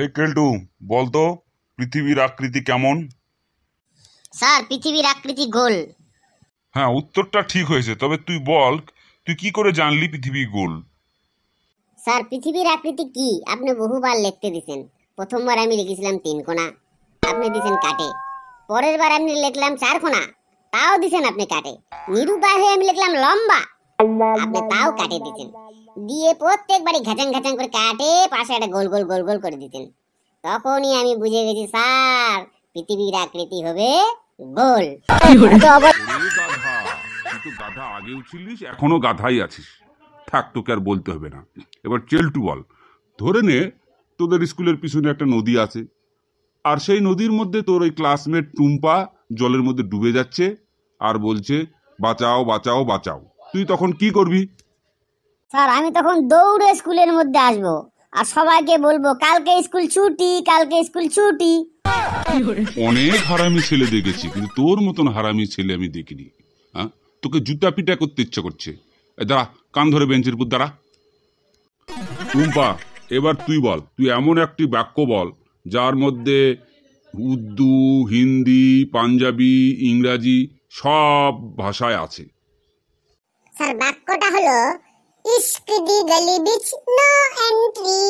এই কেলটু, বলতো পৃথিবীর আকৃতি কেমন? স্যার, পৃথিবীর আকৃতি গোল। হ্যাঁ, উত্তরটা ঠিক হয়েছে, তবে তুই বল, তুই কি করে জানলি পৃথিবী গোল? স্যার, পৃথিবীর আকৃতি কি আপনি বহুবার লিখতে দিছেন। প্রথমবার আমি লিখেছিলাম 3 কোণা, আপনি দিছেন কাটে। পরের বার আমি লিখলাম 4 কোণা, তাও দিছেন আপনি কাটে। নিরুপায় হয়ে আমি লিখলাম লম্বা, আপনি তাও কাটে দিতেন। দিয়ে প্রত্যেকবারই ঘাচাং ঘাচাং করে কাটে পাশে একটা গোল গোল গোল গোল করে দিতেন। তখনই আমি বুঝে গেছি স্যার, পৃথিবীর আকৃতি হবে গোল। গাধা, তুই তো গাধা আগেও ছিলিস, এখনো গাধাই আছিস। থাক, তোকে আর বলতে হবে না। এবার চেলটু বল, ধরে নে তোদের স্কুলের পিছনে একটা নদী আছে, আর সেই নদীর মধ্যে তোর ওই ক্লাসমেট টুম্পা জলের মধ্যে ডুবে যাচ্ছে আর বলছে বাঁচাও বাঁচাও বাঁচাও। তুই তখন কি করবি? স্যার, আমি তখন দৌড়ে স্কুলের মধ্যে আসবো আর সবাইকে বলবো কালকে স্কুল ছুটি, কালকে স্কুল ছুটি। অনেক হারামি ছেলে দেখেছি, কিন্তু তোর মতন হারামি ছেলে আমি দেখিনি। হ্যাঁ, তোকে জুতা পিটা করতে ইচ্ছা করছে। দাঁড়া, কান ধরে বেঞ্চের উপর দাঁড়া। টুম্পা, এবার তুই বল, তুই এমন একটি বাক্য বল যার মধ্যে উর্দু, হিন্দি, পাঞ্জাবি, ইংরাজি সব ভাষায় আছে। স্যার, বাক্যটা হলো ইশক দি গলি বিচ নো এন্ট্রি।